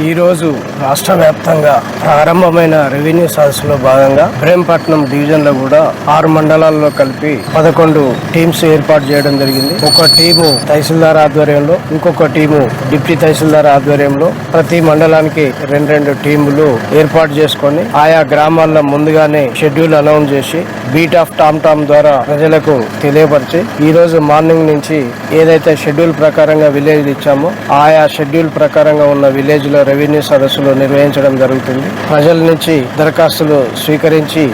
ఈరోజు రాష్ట్ర వ్యాప్తంగా ప్రారంభమైన రెవెన్యూ సదస్సులో భాగంగా ఇబ్రహీంపట్నం డివిజన్ లో కూడా 6 మండలాల్లో కలిపి 11 టీమ్స్ ఏర్పాటు చేయడం జరిగింది. ఒక టీము తహసీల్దార్ ఆధ్వర్యంలో, ఇంకొక టీము డిప్యూటీ తహసీల్దార్ ఆధ్వర్యంలో ప్రతి మండలానికి 2 టీములు ఏర్పాటు చేసుకొని ఆయా గ్రామాల్లో ముందుగానే షెడ్యూల్ అనౌన్స్ చేసి బీట్ ఆఫ్ టామ్ టామ్ ద్వారా ప్రజలకు తెలియపరిచి ఈ రోజు మార్నింగ్ నుంచి ఏదైతే షెడ్యూల్ ప్రకారంగా విలేజ్ ఇచ్చామో ఆయా షెడ్యూల్ ప్రకారంగా ఉన్న విలేజ్ లో రెవెన్యూ సదస్సులు నిర్వహించడం జరుగుతుంది. ప్రజల నుంచి దరఖాస్తులు స్వీకరించి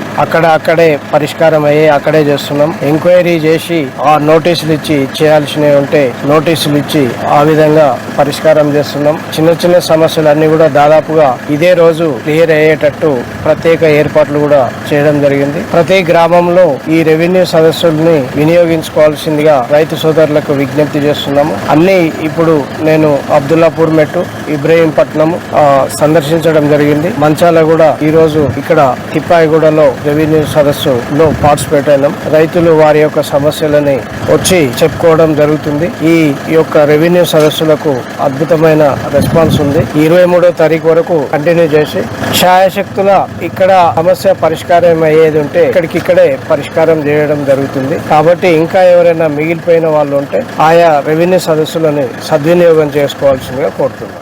అక్కడే పరిష్కారం అయ్యే అక్కడే చేస్తున్నాం. ఎంక్వైరీ చేసి ఆ నోటీసులు ఇచ్చి చేయాల్సినవి ఉంటే నోటీసులు ఇచ్చి ఆ విధంగా పరిష్కారం చేస్తున్నాం. చిన్న సమస్యలన్నీ కూడా దాదాపుగా ఇదే రోజు క్లియర్ అయ్యేటట్టు ప్రత్యేక ఏర్పాట్లు కూడా చేయడం జరిగింది. ప్రతి గ్రామంలో ఈ రెవెన్యూ సదస్సుల్ని వినియోగించుకోవాల్సిందిగా రైతు సోదరులకు విజ్ఞప్తి చేస్తున్నాము. అన్ని ఇప్పుడు నేను అబ్దుల్లాపూర్ మెట్టు, ఇబ్రహీంపట్నం సందర్శించడం జరిగింది. మంచాల కూడా ఈ రోజు ఇక్కడ తిప్పాయిగూడలో రెవెన్యూ సదస్సులో పార్టిసిపేట్ అయినాం. రైతులు వారి యొక్క సమస్యలని వచ్చి చెప్పుకోవడం జరుగుతుంది. ఈ యొక్క రెవెన్యూ సదస్సులకు అద్భుతమైన రెస్పాన్స్ ఉంది. 23వ తారీఖు వరకు కంటిన్యూ చేసి ఛాయశక్తుల ఇక్కడ సమస్య పరిష్కారం అయ్యేది ఉంటే ఇక్కడికిక్కడే పరిష్కారం చేయడం జరుగుతుంది. కాబట్టి ఇంకా ఎవరైనా మిగిలిపోయిన వాళ్ళు ఉంటే ఆయా రెవెన్యూ సదస్సులని సద్వినియోగం చేసుకోవాల్సిందిగా కోరుతున్నాం.